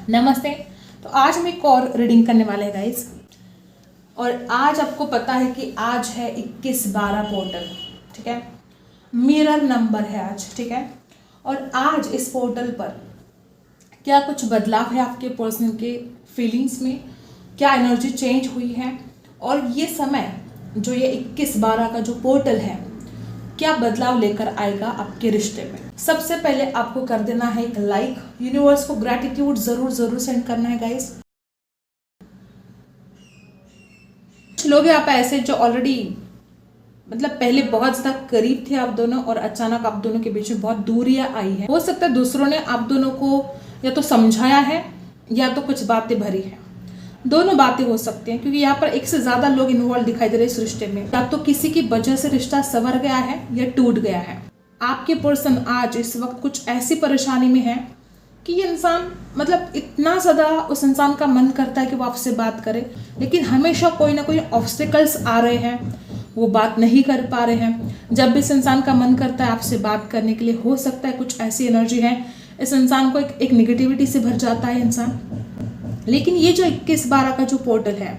नमस्ते। तो आज हम एक और रीडिंग करने वाले हैं गाइस। और आज आपको पता है कि आज है 21/12 पोर्टल, ठीक है। मिरर नंबर है आज, ठीक है। और आज इस पोर्टल पर क्या कुछ बदलाव है आपके पर्सन के फीलिंग्स में, क्या एनर्जी चेंज हुई है, और ये समय जो ये 21/12 का जो पोर्टल है क्या बदलाव लेकर आएगा आपके रिश्ते में। सबसे पहले आपको कर देना है एक लाइक, यूनिवर्स को ग्रैटिट्यूड जरूर सेंड करना है गाइस। कुछ लोग यहाँ पे ऐसे जो ऑलरेडी मतलब पहले बहुत ज्यादा करीब थे आप दोनों, और अचानक आप दोनों के बीच में बहुत दूरियां आई है। हो सकता है दूसरों ने आप दोनों को या तो समझाया है या तो कुछ बातें भरी है, दोनों बातें हो सकती हैं, क्योंकि यहाँ पर एक से ज्यादा लोग इन्वॉल्व दिखाई दे रहे हैं इस रिश्ते में। या तो किसी की वजह से रिश्ता संवर गया है या टूट गया है। आपके पर्सन आज इस वक्त कुछ ऐसी परेशानी में है कि ये इंसान मतलब इतना ज्यादा उस इंसान का मन करता है कि वो आपसे बात करे, लेकिन हमेशा कोई ना कोई ऑब्स्टिकल्स आ रहे हैं, वो बात नहीं कर पा रहे हैं। जब भी इस इंसान का मन करता है आपसे बात करने के लिए, हो सकता है कुछ ऐसी एनर्जी है इस इंसान को एक नेगेटिविटी से भर जाता है इंसान। लेकिन ये जो 21/12 का जो पोर्टल है,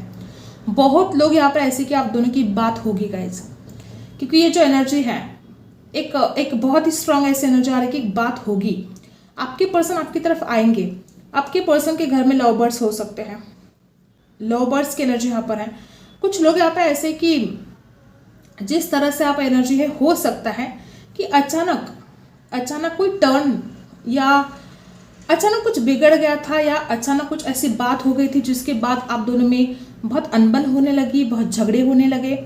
बहुत लोग यहाँ पर ऐसे कि आप दोनों की बात होगी गाइज, क्योंकि ये जो एनर्जी है एक बहुत ही स्ट्रांग ऐसी एनर्जी आ रही है कि एक बात होगी। आपके पर्सन आपकी तरफ आएंगे। आपके पर्सन के घर में लव बर्ड्स हो सकते हैं, लव बर्ड्स की एनर्जी यहाँ पर है। कुछ लोग यहाँ पर ऐसे कि जिस तरह से आप एनर्जी है, हो सकता है कि अचानक कोई टर्न या अचानक कुछ बिगड़ गया था, या अचानक कुछ ऐसी बात हो गई थी जिसके बाद आप दोनों में बहुत अनबन होने लगी, बहुत झगड़े होने लगे।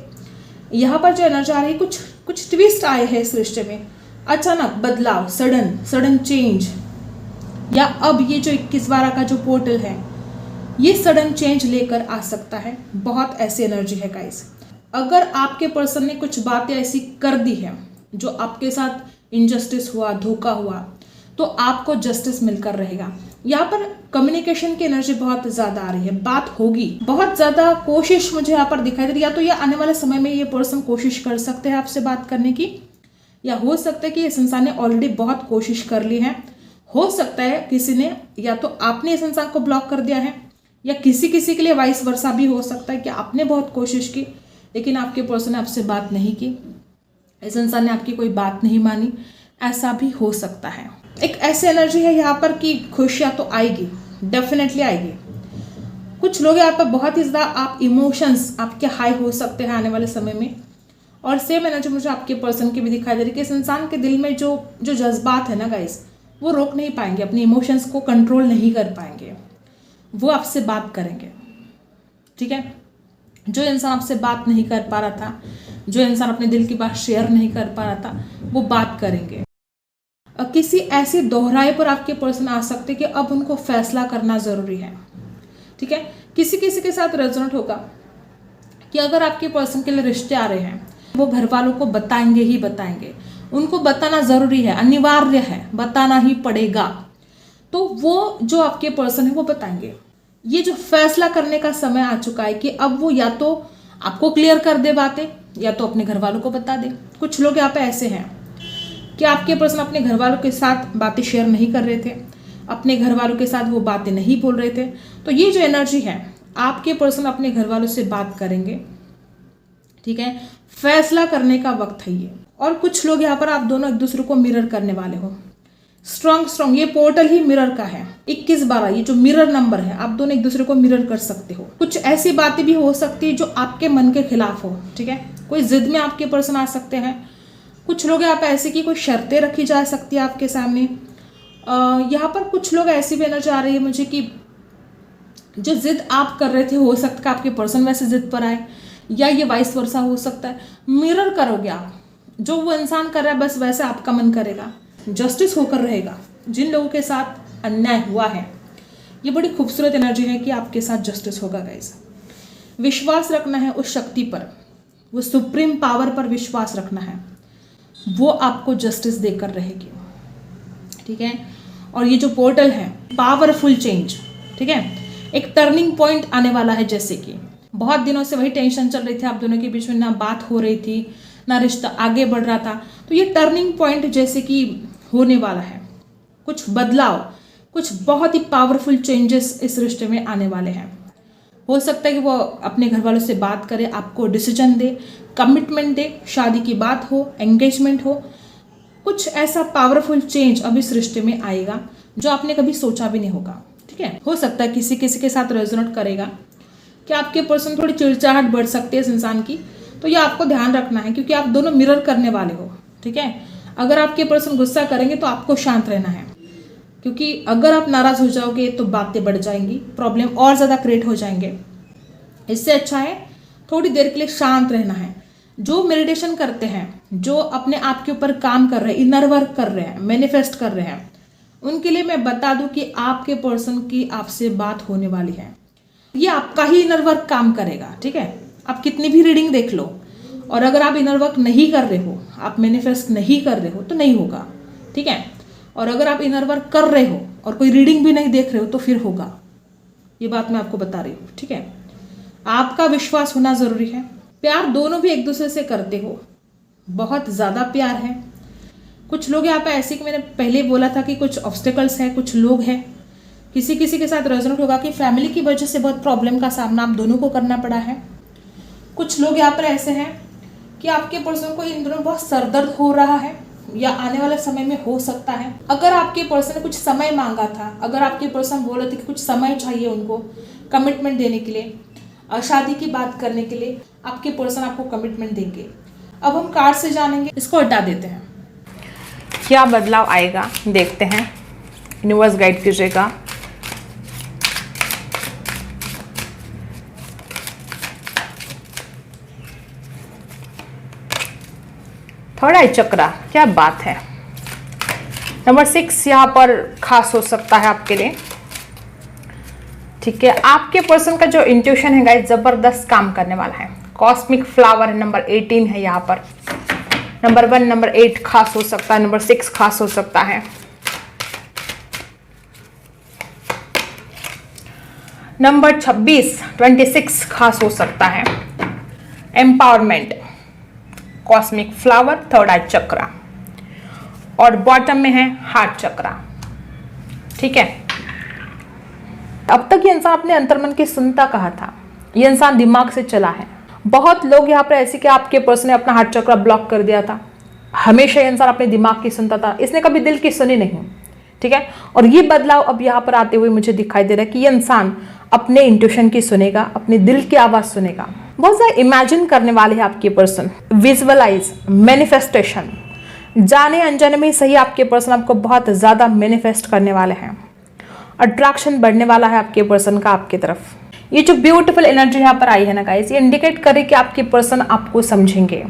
यहाँ पर जो एनर्जी आ रही है, कुछ ट्विस्ट आए हैं इस रिश्ते में, अचानक बदलाव, सडन चेंज। या अब ये जो 21/12 का जो पोर्टल है ये सडन चेंज लेकर आ सकता है। बहुत ऐसी एनर्जी है गाइस। अगर आपके पर्सन ने कुछ बातें ऐसी कर दी है जो आपके साथ इनजस्टिस हुआ, धोखा हुआ, तो आपको जस्टिस मिलकर रहेगा। यहाँ पर कम्युनिकेशन की एनर्जी बहुत ज्यादा आ रही है, बात होगी, बहुत ज्यादा कोशिश मुझे यहाँ पर दिखाई दे रही है। या तो ये आने वाले समय में ये पर्सन कोशिश कर सकते हैं आपसे बात करने की, या हो सकता है कि इस इंसान ने ऑलरेडी बहुत कोशिश कर ली है। हो सकता है किसी ने, या तो आपने इस इंसान को ब्लॉक कर दिया है, या किसी के लिए वाइस वर्सा भी हो सकता है कि आपने बहुत कोशिश की लेकिन आपके पर्सन ने आपसे बात नहीं की, इस इंसान ने आपकी कोई बात नहीं मानी, ऐसा भी हो सकता है। एक ऐसी एनर्जी है यहाँ पर कि खुशियाँ तो आएगी, डेफिनेटली आएगी। कुछ लोग यहाँ पर बहुत ही ज़्यादा आप इमोशंस आपके हाई हो सकते हैं आने वाले समय में। और सेम एनर्जी मुझे आपके पर्सन की भी दिखाई दे रही है कि इस इंसान के दिल में जो जज्बात है ना गाइस, वो रोक नहीं पाएंगे, अपने इमोशंस को कंट्रोल नहीं कर पाएंगे, वो आपसे बात करेंगे, ठीक है। जो इंसान आपसे बात नहीं कर पा रहा था, जो इंसान अपने दिल की बात शेयर नहीं कर पा रहा था, वो बात करेंगे। किसी ऐसे दोहराए पर आपके पर्सन आ सकते कि अब उनको फैसला करना जरूरी है, ठीक है। किसी के साथ रेजोनेट होगा कि अगर आपके पर्सन के लिए रिश्ते आ रहे हैं, वो घर वालों को बताएंगे ही बताएंगे, उनको बताना जरूरी है, अनिवार्य है, बताना ही पड़ेगा। तो वो जो आपके पर्सन है वो बताएंगे। ये जो फैसला करने का समय आ चुका है कि अब वो या तो आपको क्लियर कर दे बातें, या तो अपने घर वालों को बता दे। कुछ लोग यहाँ पे ऐसे हैं कि आपके पर्सन अपने घर वालों के साथ बातें शेयर नहीं कर रहे थे, अपने घर वालों के साथ वो बातें नहीं बोल रहे थे। तो ये जो एनर्जी है, आपके पर्सन अपने घर वालों से बात करेंगे, ठीक है। फैसला करने का वक्त है ये। और कुछ लोग यहाँ पर आप दोनों एक दूसरे को मिरर करने वाले हो, स्ट्रॉन्ग। ये पोर्टल ही मिरर का है। 21/12 ये जो मिरर नंबर है, आप दोनों एक दूसरे को मिरर कर सकते हो। कुछ ऐसी बातें भी हो सकती है जो आपके मन के खिलाफ हो, ठीक है। कोई जिद में आपके पर्सन आ सकते हैं। कुछ लोग यहाँ पे ऐसे कि कोई शर्तें रखी जा सकती है आपके सामने। यहाँ पर कुछ लोग ऐसी भी एनर्जी आ रही है मुझे कि जो जिद आप कर रहे थे, हो सकता है आपके पर्सन वैसे जिद पर आए, या ये वाइस वर्सा हो सकता है। मिरर करोगे आप, जो वो इंसान कर रहा है बस वैसे आपका मन करेगा, जस्टिस होकर रहेगा। जिन लोगों के साथ अन्याय हुआ है, ये बड़ी खूबसूरत एनर्जी है कि आपके साथ जस्टिस होगा गाइस। विश्वास रखना है उस शक्ति पर, वो सुप्रीम पावर पर विश्वास रखना है, वो आपको जस्टिस देकर रहेगी, ठीक है। और ये जो पोर्टल है, पावरफुल चेंज, ठीक है। एक टर्निंग पॉइंट आने वाला है। जैसे कि बहुत दिनों से वही टेंशन चल रही थी आप दोनों के बीच में, ना बात हो रही थी, ना रिश्ता आगे बढ़ रहा था, तो ये टर्निंग पॉइंट जैसे कि होने वाला है। कुछ बदलाव कुछ बहुत ही पावरफुल चेंजेस इस रिश्ते में आने वाले हैं। हो सकता है कि वो अपने घर वालों से बात करे, आपको डिसीजन दे, कमिटमेंट दे, शादी की बात हो, एंगेजमेंट हो। कुछ ऐसा पावरफुल चेंज अब इस रिश्ते में आएगा जो आपने कभी सोचा भी नहीं होगा। ठीक है, हो सकता है किसी किसी के साथ रेजोनेट करेगा कि आपके पर्सन थोड़ी चिड़चिड़ाहट बढ़ सकती है इस इंसान की, तो ये आपको ध्यान रखना है क्योंकि आप दोनों मिरर करने वाले हो। ठीक है, अगर आपके पर्सन गुस्सा करेंगे तो आपको शांत रहना है, क्योंकि अगर आप नाराज हो जाओगे तो बातें बढ़ जाएंगी, प्रॉब्लम और ज़्यादा क्रिएट हो जाएंगे। इससे अच्छा है थोड़ी देर के लिए शांत रहना है। जो मेडिटेशन करते हैं, जो अपने आप के ऊपर काम कर रहे हैं, इनर वर्क कर रहे हैं, मैनिफेस्ट कर रहे हैं, उनके लिए मैं बता दूं कि आपके पर्सन की आपसे बात होने वाली है। ये आपका ही इनर वर्क काम करेगा। ठीक है, आप कितनी भी रीडिंग देख लो, और अगर आप इनर वर्क नहीं कर रहे हो, आप मैनिफेस्ट नहीं कर रहे हो तो नहीं होगा। ठीक है, और अगर आप इनर वर्क कर रहे हो और कोई रीडिंग भी नहीं देख रहे हो तो फिर होगा। ये बात मैं आपको बता रही हूँ। ठीक है, आपका विश्वास होना जरूरी है। प्यार दोनों भी एक दूसरे से करते हो, बहुत ज़्यादा प्यार है। कुछ लोग यहाँ पे ऐसे कि मैंने पहले बोला था कि कुछ ऑब्स्टिकल्स हैं, कुछ लोग हैं, किसी किसी के साथ रेजोनेट होगा कि फैमिली की वजह से बहुत प्रॉब्लम का सामना आप दोनों को करना पड़ा है। कुछ लोग यहाँ पर ऐसे हैं कि आपके पर्सन को इन दिनों बहुत सरदर्द हो रहा है या आने वाले समय में हो सकता है। अगर आपके पर्सन ने कुछ समय मांगा था, अगर आपके पर्सन बोल रहे थे कि कुछ समय चाहिए उनको कमिटमेंट देने के लिए, शादी की बात करने के लिए, आपके पर्सन आपको कमिटमेंट देंगे। अब हम कार्ड से जानेंगे, इसको हटा देते हैं। क्या बदलाव आएगा देखते हैं, यूनिवर्स गाइड कीजिएगा। थर्ड आई चक्रा, क्या बात है। नंबर 6 यहाँ पर खास हो सकता है आपके लिए। ठीक है, आपके पर्सन का जो इंट्यूशन है गाइस जबरदस्त काम करने वाला है। कॉस्मिक फ्लावर है, नंबर 18 है यहाँ पर। नंबर 1, नंबर 8 खास हो सकता है, नंबर 6 खास हो सकता है। नंबर 26 खास हो सकता है। एम्पावरमेंट, कॉस्मिक फ्लावर, थर्ड आई चक्रा, और बॉटम में है हार्ट चक्रा। ठीक है, अब तक ये इंसान अपने अंतर्मन की सुनता कहा था, ये इंसान दिमाग से चला है। बहुत लोग यहाँ पर ऐसे कि आपके पर्सन ने अपना हार्ट चक्रा ब्लॉक कर दिया था। हमेशा ये इंसान अपने दिमाग की सुनता था, इसने कभी दिल की सुनी नहीं। ठीक है, और ये बदलाव अब यहाँ पर आते हुए मुझे दिखाई दे रहा है कि ये इंसान अपने इंट्यूशन की सुनेगा, अपने दिल की आवाज सुनेगा। बहुत ज़्यादा इमेजिन करने वाले हैं आपके पर्सन, विजुअलाइज, मैनिफेस्टेशन, जाने अनजाने में सही आपके पर्सन आपको बहुत ज़्यादा मैनिफेस्ट करने वाले हैं। अट्रैक्शन बढ़ने वाला है आपके पर्सन का आपकी तरफ। ये जो ब्यूटीफुल एनर्जी यहाँ पर आई है ना गाइस, ये इंडिकेट करे कि आपके पर्सन आपको समझेंगे।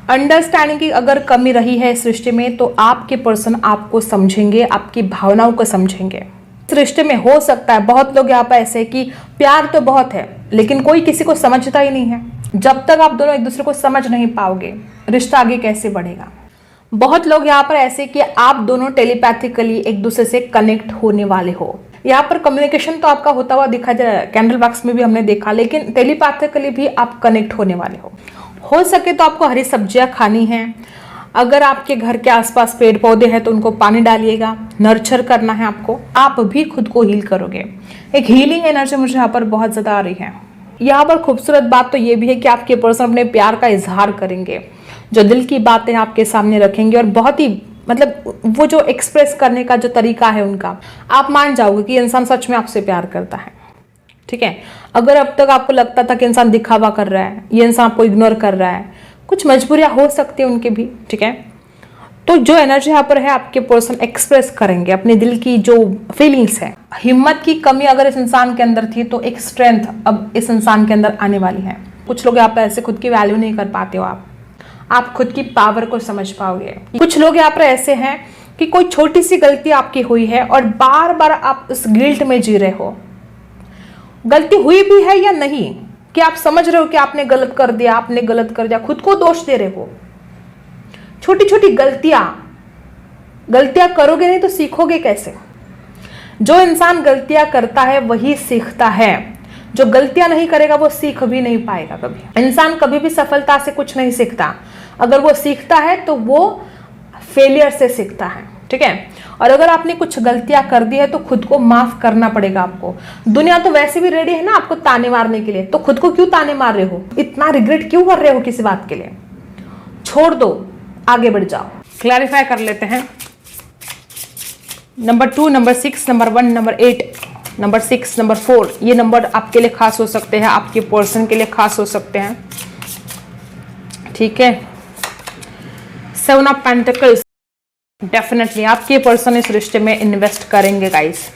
अंडरस्टैंडिंग की अगर कमी रही है इस रिश्ते में तो आपके पर्सन आपको समझेंगे, आपकी भावनाओं को समझेंगे। इस रिश्ते में हो सकता है बहुत लोग यहाँ पर ऐसे कि प्यार तो बहुत है लेकिन कोई किसी को समझता ही नहीं है। जब तक आप दोनों एक दूसरे को समझ नहीं पाओगे रिश्ता आगे कैसे बढ़ेगा। बहुत लोग यहाँ पर ऐसे कि आप दोनों टेलीपैथिकली एक दूसरे से कनेक्ट होने वाले हो। यहाँ पर कम्युनिकेशन तो आपका होता हुआ दिखाई दे रहा है, कैंडल बॉक्स में भी हमने देखा, लेकिन टेलीपैथिकली भी आप कनेक्ट होने वाले हो सके तो आपको हरी सब्जियां खानी है। अगर आपके घर के आसपास पेड़ पौधे हैं तो उनको पानी डालिएगा, नर्चर करना है आपको। आप भी खुद को हील करोगे। एक हीलिंग एनर्जी मुझे यहाँ पर बहुत ज़्यादा आ रही है। यहाँ पर खूबसूरत बात तो ये भी है कि आपके पर्सन अपने प्यार का इजहार करेंगे, जो दिल की बातें आपके सामने रखेंगे, और बहुत ही मतलब वो जो एक्सप्रेस करने का जो तरीका है उनका, आप मान जाओगे कि इंसान सच में आपसे प्यार करता है। ठीक है, अगर अब तक आपको लगता था कि इंसान दिखावा कर रहा है, ये इंसान आपको इग्नोर कर रहा है, कुछ मजबूरियां हो सकती है उनकी भी। ठीक है, तो जो एनर्जी यहाँ पर है आपके पर्सन एक्सप्रेस करेंगे अपने दिल की जो फीलिंग्स है। हिम्मत की कमी अगर इस इंसान के अंदर थी तो एक स्ट्रेंथ अब इस इंसान के अंदर आने वाली है। कुछ लोग यहाँ पर ऐसे खुद की वैल्यू नहीं कर पाते हो, आप खुद की पावर को समझ पाओगे। कुछ लोग यहाँ पर ऐसे हैं कि कोई छोटी सी गलती आपकी हुई है और बार बार आप उस गिल्ट में जी रहे हो। गलती हुई भी है या नहीं कि आप समझ रहे हो कि आपने गलत कर दिया, आपने गलत कर दिया, खुद को दोष दे रहे हो। छोटी छोटी गलतियां करोगे नहीं तो सीखोगे कैसे। जो इंसान गलतियां करता है वही सीखता है, जो गलतियां नहीं करेगा वो सीख भी नहीं पाएगा कभी। इंसान कभी भी सफलता से कुछ नहीं सीखता, अगर वो सीखता है तो वो फेलियर से सीखता है। ठीक है, और अगर आपने कुछ गलतियां कर दी है तो खुद को माफ करना पड़ेगा आपको। दुनिया तो वैसे भी रेडी है ना आपको ताने मारने के लिए, तो खुद को क्यों ताने मार रहे हो, इतना रिग्रेट क्यों कर रहे हो किसी बात के लिए? छोड़ दो, आगे बढ़ जाओ। क्लैरिफाई कर लेते हैं। Number 2, number 6, number 1, number 8, number 6, number 4, ये नंबर आपके लिए खास हो सकते हैं, आपके पर्सन के लिए खास हो सकते हैं। ठीक है, 7 ऑफ पेंटिकल्स, डेफिनेटली आपके पर्सन इस रिश्ते में इन्वेस्ट करेंगे गाइस।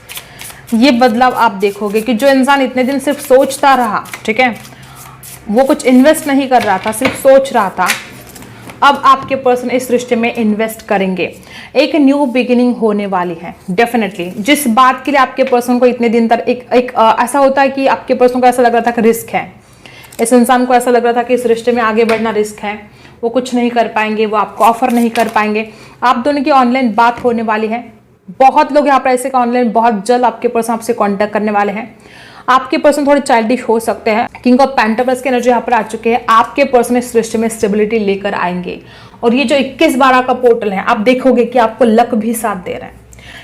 ये बदलाव आप देखोगे कि जो इंसान इतने दिन सिर्फ सोचता रहा, ठीक है, वो कुछ इन्वेस्ट नहीं कर रहा था, सिर्फ सोच रहा था, अब आपके पर्सन इस रिश्ते में इन्वेस्ट करेंगे। एक न्यू बिगिनिंग होने वाली है डेफिनेटली। जिस बात के लिए आपके पर्सन को इतने दिन तक एक ऐसा होता है कि आपके पर्सन को ऐसा लग रहा था कि रिस्क है, इस इंसान को ऐसा लग रहा था कि इस रिश्ते में आगे बढ़ना रिस्क है, वो कुछ नहीं कर पाएंगे, वो आपको ऑफर नहीं कर पाएंगे। आप दोनों की ऑनलाइन बात होने वाली है। बहुत लोग यहाँ पर ऐसे का ऑनलाइन बहुत जल्द आपके पर्सन आपसे कांटेक्ट करने वाले हैं। आपके पर्सन थोड़े चाइल्डिश हो सकते हैं। किंग ऑफ पेंटाकल्स की एनर्जी यहाँ पर आ चुके हैं। आपके पर्सन इस रिश्ते में स्टेबिलिटी लेकर आएंगे। और ये जो 21-12 का पोर्टल है, आप देखोगे कि आपको लक भी साथ दे रहा है।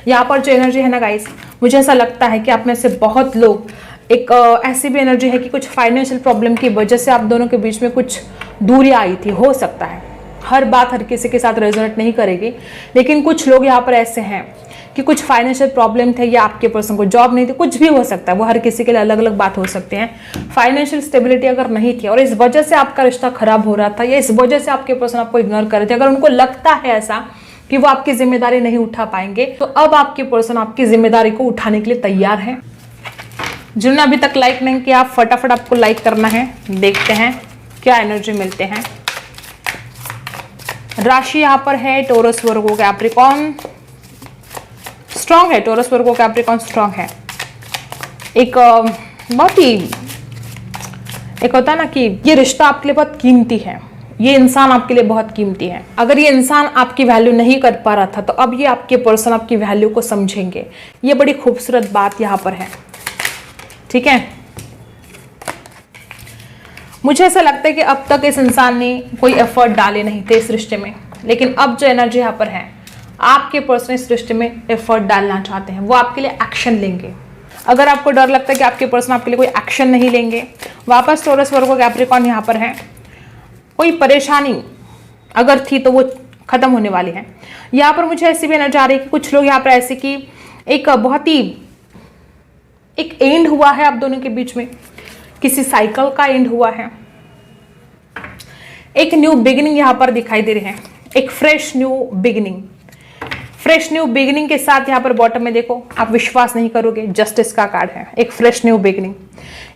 यहाँ पर जो एनर्जी है ना गाइस, मुझे ऐसा लगता है कि आप में से बहुत लोग एक ऐसी भी एनर्जी है कि कुछ फाइनेंशियल प्रॉब्लम की वजह से आप दोनों के बीच में कुछ दूरियां आई थी। हो सकता है, हर बात हर किसी के साथ रेजोनेट नहीं करेगी, लेकिन कुछ लोग यहाँ पर ऐसे हैं कि कुछ फाइनेंशियल प्रॉब्लम थे या आपके पर्सन को जॉब नहीं थी, कुछ भी हो सकता है, वो हर किसी के लिए अलग अलग बात हो सकते हैं। फाइनेंशियल स्टेबिलिटी अगर नहीं थी और इस वजह से आपका रिश्ता खराब हो रहा था या इस वजह से आपके पर्सन आपको इग्नोर कर रहे थे, अगर उनको लगता है ऐसा कि वो आपकी जिम्मेदारी नहीं उठा पाएंगे, तो अब आपके पर्सन आपकी जिम्मेदारी को उठाने के लिए तैयार है। जिन्होंने अभी तक लाइक नहीं किया, फटाफट आपको लाइक करना है। देखते हैं क्या एनर्जी मिलते हैं। राशि यहाँ पर है टोरस, वर्गो, कैप्रिकॉर्न, स्ट्रांग है। टोरस, वर्गो, कैप्रिकॉर्न स्ट्रांग है। एक बहुत ही एक होता है ना कि ये रिश्ता आपके लिए बहुत कीमती है, ये इंसान आपके लिए बहुत कीमती है। अगर ये इंसान आपकी वैल्यू नहीं कर पा रहा था, तो अब ये आपके पर्सन आपकी वैल्यू को समझेंगे। ये बड़ी खूबसूरत बात यहाँ पर है। ठीक है, मुझे ऐसा लगता है कि अब तक इस इंसान ने कोई एफर्ट डाले नहीं थे इस रिश्ते में, लेकिन अब जो एनर्जी यहाँ पर है, आपके पर्सन इस रिश्ते में एफर्ट डालना चाहते हैं, वो आपके लिए एक्शन लेंगे। अगर आपको डर लगता है कि आपके पर्सन आपके लिए कोई एक्शन नहीं लेंगे, वापस टोरस, वर्गो, कैप्रिकॉर्न यहाँ पर है। कोई परेशानी अगर थी तो वो खत्म होने वाली है। यहाँ पर मुझे ऐसी भी एनर्जी आ रही है कि कुछ लोग यहाँ पर ऐसे कि एक बहुत ही एक एंड हुआ है आप दोनों के बीच में, किसी साइकिल का एंड हुआ है। एक न्यू बिगिनिंग यहाँ पर दिखाई दे रही है, एक fresh new beginning. Fresh new beginning के साथ यहाँ पर बॉटम में देखो, आप विश्वास नहीं करोगे, जस्टिस का कार्ड है। एक फ्रेश न्यू बिगिनिंग।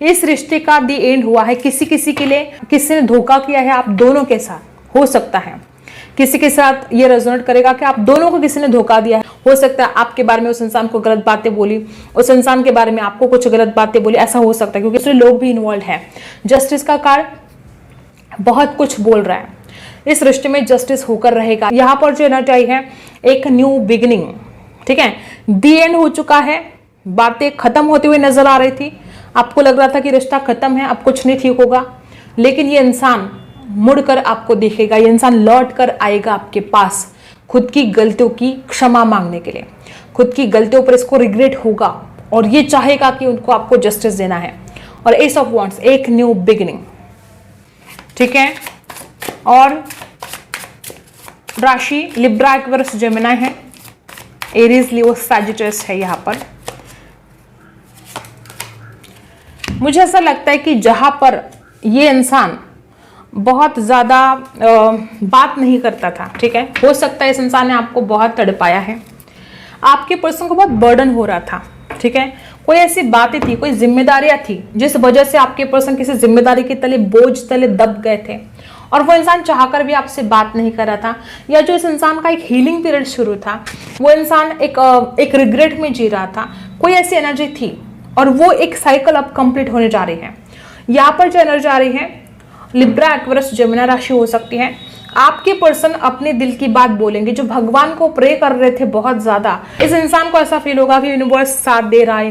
इस रिश्ते का दी एंड हुआ है। किसी किसी के लिए किसी ने धोखा किया है आप दोनों के साथ, हो सकता है किसी के साथ ये रेजोनेट करेगा कि आप दोनों को किसी ने धोखा दिया है। हो सकता है आपके बारे में उस इंसान को गलत बातें बोली, उस इंसान के बारे में आपको कुछ गलत बातें बोली, ऐसा हो सकता है क्योंकि दूसरे लोग भी इन्वॉल्व हैं। जस्टिस का कार्ड बहुत कुछ बोल रहा है, इस रिश्ते में जस्टिस होकर रहेगा। यहाँ पर जो एनर्जी आई है, एक न्यू बिगिनिंग। ठीक है, दी एंड हो चुका है, बातें खत्म होती हुई नजर आ रही थी, आपको लग रहा था कि रिश्ता खत्म है, अब कुछ नहीं ठीक होगा, लेकिन ये इंसान मुड़कर आपको देखेगा, ये इंसान लौट कर आएगा आपके पास खुद की गलतियों की क्षमा मांगने के लिए। खुद की गलतियों पर इसको रिग्रेट होगा और ये चाहेगा कि उनको आपको जस्टिस देना है। और एस ऑफ वॉन्ड्स, एक न्यू बिगिनिंग। ठीक है, और राशि लिब्रा, एक्वेरियस, जेमिनी है, एरीज, लियो, सैजिटस है। यहाँ पर मुझे ऐसा लगता है कि जहां पर ये इंसान बहुत ज़्यादा बात नहीं करता था, ठीक है, हो सकता है इस इंसान ने आपको बहुत तड़पाया है, आपके पर्सन को बहुत बर्डन हो रहा था। ठीक है, कोई ऐसी बातें थी, कोई जिम्मेदारियां थी जिस वजह से आपके पर्सन किसी जिम्मेदारी के तले, बोझ तले दब गए थे और वो इंसान चाहकर भी आपसे बात नहीं कर रहा था। या जो इस इंसान का एक हीलिंग पीरियड शुरू था, वो इंसान एक रिग्रेट में जी रहा था। कोई ऐसी एनर्जी थी और वो एक साइकिल अब कंप्लीट होने जा रही है। यहाँ पर जो एनर्जी आ रही है, लिब्रा, एक्वेरियस, जेमिनी राशि हो सकती है। आपके पर्सन अपने दिल की बात बोलेंगे, जो भगवान को प्रे कर रहे थे बहुत ज्यादा। इस इंसान को ऐसा फील होगा कि यूनिवर्स साथ दे रहा है,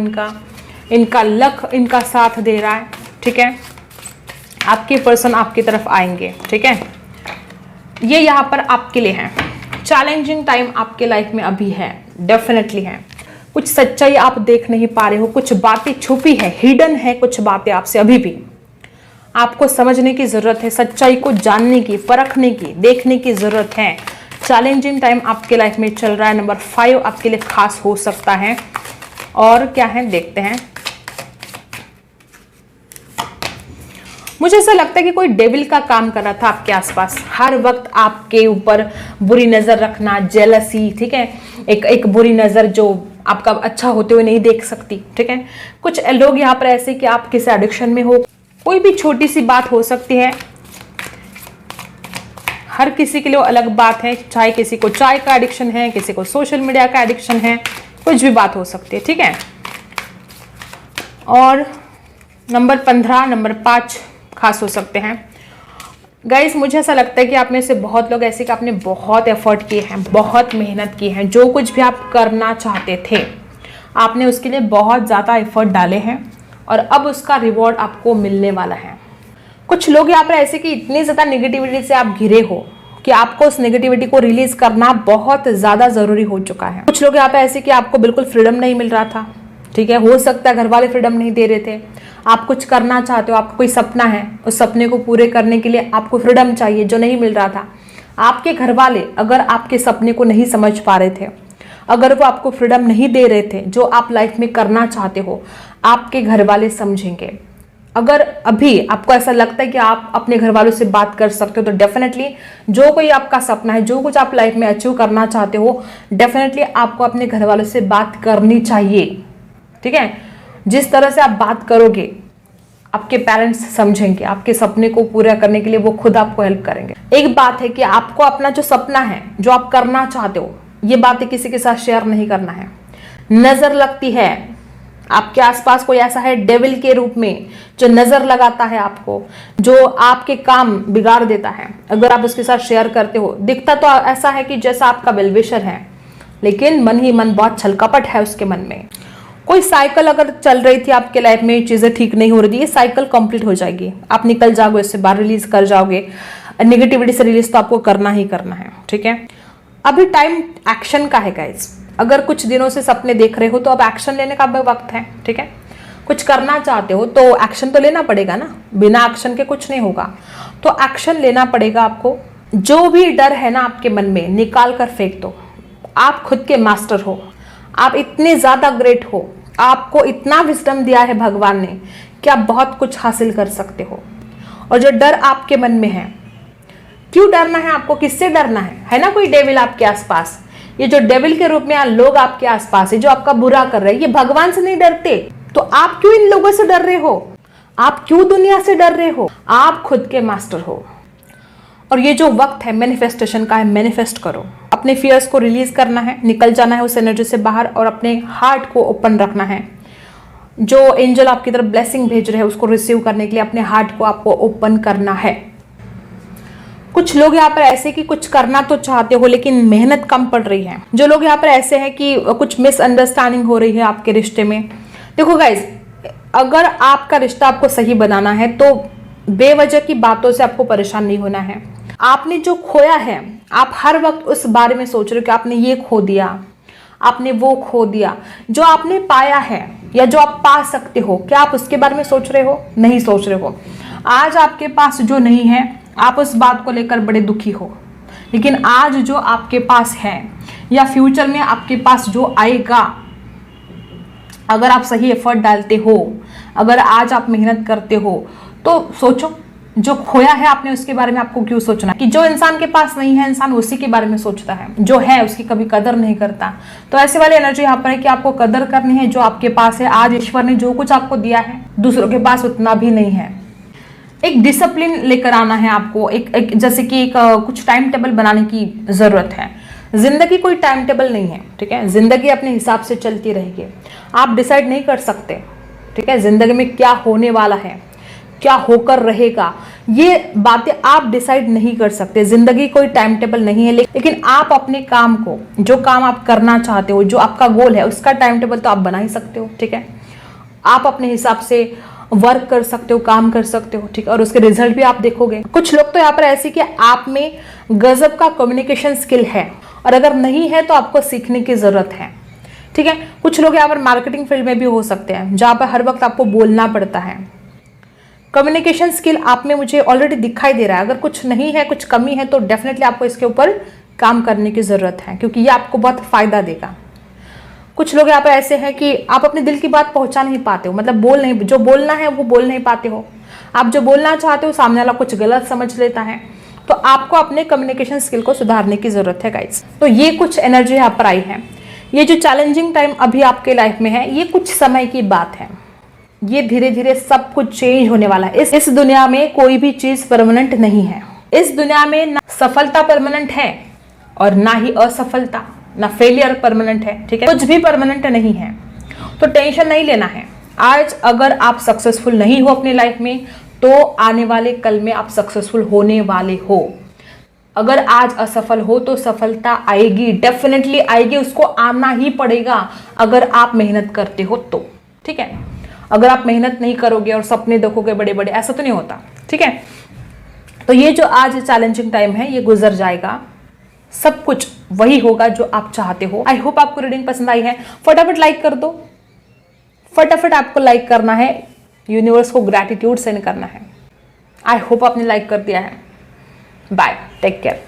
इनका लक इनका साथ दे रहा है। ठीक है, आपके पर्सन आपकी तरफ आएंगे। ठीक है, ये यहाँ पर आपके लिए है। चैलेंजिंग टाइम आपके लाइफ में अभी है, डेफिनेटली है। कुछ सच्चाई आप देख नहीं पा रहे हो, कुछ बातें छुपी है, हिडन है कुछ बातें आपसे, अभी भी आपको समझने की जरूरत है, सच्चाई को जानने की, परखने की, देखने की जरूरत है। चैलेंजिंग टाइम आपके लाइफ में चल रहा है। नंबर 5 आपके लिए खास हो सकता है। और क्या है देखते हैं। मुझे ऐसा लगता है कि कोई डेविल का काम कर रहा था आपके आसपास, हर वक्त आपके ऊपर बुरी नजर रखना, जेलसी, ठीक है, एक बुरी नजर जो आपका अच्छा होते हुए नहीं देख सकती, ठीक है। कुछ लोग यहाँ पर ऐसे कि आप किसी एडिक्शन में हो, कोई भी छोटी सी बात हो सकती है, हर किसी के लिए अलग बात है, चाहे किसी को चाय का एडिक्शन है, किसी को सोशल मीडिया का एडिक्शन है, कुछ भी बात हो सकती है, ठीक है। और नंबर 15, नंबर 5 खास हो सकते हैं। गाइस मुझे ऐसा लगता है कि आप में से बहुत लोग ऐसे कि आपने बहुत एफर्ट किए हैं, बहुत मेहनत की है, जो कुछ भी आप करना चाहते थे आपने उसके लिए बहुत ज़्यादा एफर्ट डाले हैं और अब उसका रिवॉर्ड आपको मिलने वाला है। कुछ लोग यहाँ पर ऐसे कि इतनी ज़्यादा नेगेटिविटी से आप घिरे हो कि आपको उस नेगेटिविटी को रिलीज करना बहुत ज़्यादा ज़रूरी हो चुका है। कुछ लोग यहाँ पे ऐसे कि आपको बिल्कुल फ्रीडम नहीं मिल रहा था, ठीक है, हो सकता है घर वाले फ्रीडम नहीं दे रहे थे, आप कुछ करना चाहते हो, आपका कोई सपना है, उस सपने को पूरे करने के लिए आपको फ्रीडम चाहिए जो नहीं मिल रहा था। आपके घर वाले अगर आपके सपने को नहीं समझ पा रहे थे, अगर वो आपको फ्रीडम नहीं दे रहे थे जो आप लाइफ में करना चाहते हो, आपके घर वाले समझेंगे। अगर अभी आपको ऐसा लगता है कि आप अपने घर वालों से बात कर सकते हो तो डेफिनेटली जो कोई आपका सपना है, जो कुछ आप लाइफ में अचीव करना चाहते हो, डेफिनेटली आपको अपने घर वालों से बात करनी चाहिए, ठीक है। जिस तरह से आप बात करोगे आपके पेरेंट्स समझेंगे, आपके सपने को पूरा करने के लिए वो खुद आपको हेल्प करेंगे। एक बात है कि आपको अपना जो सपना है, जो आप करना चाहते हो, ये बातें किसी के साथ शेयर नहीं करना है। नजर लगती है, आपके आसपास कोई ऐसा है डेविल के रूप में जो नजर लगाता है आपको, जो आपके काम बिगाड़ देता है, अगर आप उसके साथ शेयर करते हो, दिखता तो ऐसा है कि जैसा आपका वेलविशर है, लेकिन मन ही मन बहुत छलकपट है उसके मन में। कोई साइकिल अगर चल रही थी आपके लाइफ में, चीजें ठीक नहीं हो रही थी, ये साइकिल कंप्लीट हो जाएगी, आप निकल जाओगे इससे बाहर, रिलीज कर जाओगे। नेगेटिविटी से रिलीज तो आपको करना ही करना है, ठीक है। अभी टाइम एक्शन का है गाइस। अगर कुछ दिनों से सपने देख रहे हो तो अब एक्शन लेने का वक्त है, ठीक है। कुछ करना चाहते हो तो एक्शन तो लेना पड़ेगा ना, बिना एक्शन के कुछ नहीं होगा, तो एक्शन लेना पड़ेगा आपको। जो भी डर है ना आपके मन में, निकाल कर फेंक दो। आप खुद के मास्टर हो, आप इतने ज्यादा ग्रेट हो, आपको इतना विजडम दिया है भगवान ने कि आप बहुत कुछ हासिल कर सकते हो। और जो डर आपके मन में है, क्यों डरना है आपको, किससे डरना है ना कोई डेविल आपके आसपास। ये जो डेविल के रूप में लोग आपके आसपास है जो आपका बुरा कर रहे हैं, ये भगवान से नहीं डरते, तो आप क्यों इन लोगों से डर रहे हो, आप क्यों दुनिया से डर रहे हो। आप खुद के मास्टर हो और ये जो वक्त है मैनिफेस्टेशन का है, मैनिफेस्ट करो। अपने फियर्स को रिलीज करना है, निकल जाना है उस एनर्जी से बाहर और अपने हार्ट को ओपन रखना है। जो एंजल आपकी तरफ ब्लेसिंग भेज रहे हैं उसको रिसीव करने के लिए अपने हार्ट को आपको ओपन करना है। कुछ लोग यहाँ पर ऐसे कि कुछ करना तो चाहते हो लेकिन मेहनत कम पड़ रही है। जो लोग यहाँ पर ऐसे हैं कि कुछ मिसअंडरस्टैंडिंग हो रही है आपके रिश्ते में। देखो गाइज, अगर आपका रिश्ता आपको सही बनाना है तो बेवजह की बातों से आपको परेशान नहीं होना है। आपने जो खोया है, आप हर वक्त उस बारे में सोच रहे हो कि आपने ये खो दिया, आपने वो खो दिया। जो आपने पाया है या जो आप पा सकते हो, क्या आप उसके बारे में सोच रहे हो? नहीं सोच रहे हो। आज आपके पास जो नहीं है, आप उस बात को लेकर बड़े दुखी हो, लेकिन आज जो आपके पास है या फ्यूचर में आपके पास जो आएगा, अगर आप सही एफर्ट डालते हो, अगर आज आप मेहनत करते हो, तो सोचो जो खोया है आपने उसके बारे में आपको क्यों सोचना। कि जो इंसान के पास नहीं है, इंसान उसी के बारे में सोचता है, जो है उसकी कभी कदर नहीं करता। तो ऐसे वाली एनर्जी यहाँ पर है कि आपको कदर करनी है जो आपके पास है। आज ईश्वर ने जो कुछ आपको दिया है, दूसरों के पास उतना भी नहीं है। एक डिसिप्लिन लेकर आना है आपको, एक जैसे कि कुछ टाइम टेबल बनाने की जरूरत है। जिंदगी कोई टाइम टेबल नहीं है, ठीक है। जिंदगी अपने हिसाब से चलती रहेगी, आप डिसाइड नहीं कर सकते, ठीक है। जिंदगी में क्या होने वाला है, क्या होकर रहेगा, ये बातें आप डिसाइड नहीं कर सकते। जिंदगी कोई टाइम टेबल नहीं है, लेकिन आप अपने काम को, जो काम आप करना चाहते हो, जो आपका गोल है, उसका टाइम टेबल तो आप बना ही सकते हो, ठीक है। आप अपने हिसाब से वर्क कर सकते हो, काम कर सकते हो, ठीक है, और उसके रिजल्ट भी आप देखोगे। कुछ लोग तो यहाँ पर ऐसे कि आप में गजब का कम्युनिकेशन स्किल है, और अगर नहीं है तो आपको सीखने की जरूरत है, ठीक है। कुछ लोग यहाँ पर मार्केटिंग फील्ड में भी हो सकते हैं, जहाँ पर हर वक्त आपको बोलना पड़ता है। कम्युनिकेशन स्किल आप में मुझे ऑलरेडी दिखाई दे रहा है। अगर कुछ नहीं है, कुछ कमी है, तो डेफिनेटली आपको इसके ऊपर काम करने की जरूरत है, क्योंकि ये आपको बहुत फायदा देगा। कुछ लोग यहाँ पर ऐसे हैं कि आप अपने दिल की बात पहुंचा नहीं पाते हो, मतलब जो बोलना है वो बोल नहीं पाते हो। आप जो बोलना चाहते हो सामने वाला कुछ गलत समझ लेता है, तो आपको अपने कम्युनिकेशन स्किल को सुधारने की जरूरत है गाइस। तो ये कुछ एनर्जी यहाँ पर आई है। ये जो चैलेंजिंग टाइम अभी आपके लाइफ में है, ये कुछ समय की बात है। ये धीरे धीरे सब कुछ चेंज होने वाला है। इस दुनिया में कोई भी चीज परमानेंट नहीं है। इस दुनिया में ना सफलता परमानेंट है और ना ही असफलता, ना फेलियर परमानेंट है, ठीक है। कुछ भी परमानेंट नहीं है, तो टेंशन नहीं लेना है। आज अगर आप सक्सेसफुल नहीं हो अपनी लाइफ में, तो आने वाले कल में आप सक्सेसफुल होने वाले हो। अगर आज असफल हो तो सफलता आएगी, डेफिनेटली आएगी, उसको आना ही पड़ेगा अगर आप मेहनत करते हो तो, ठीक है। अगर आप मेहनत नहीं करोगे और सपने देखोगे बड़े बड़े, ऐसा तो नहीं होता, ठीक है। तो ये जो आज चैलेंजिंग टाइम है ये गुजर जाएगा, सब कुछ वही होगा जो आप चाहते हो। आई होप आपको रीडिंग पसंद आई है। फटाफट लाइक कर दो, फटाफट आपको लाइक करना है, यूनिवर्स को ग्रैटिट्यूड सेंड करना है। आई होप आपने लाइक कर दिया है। Bye, take care.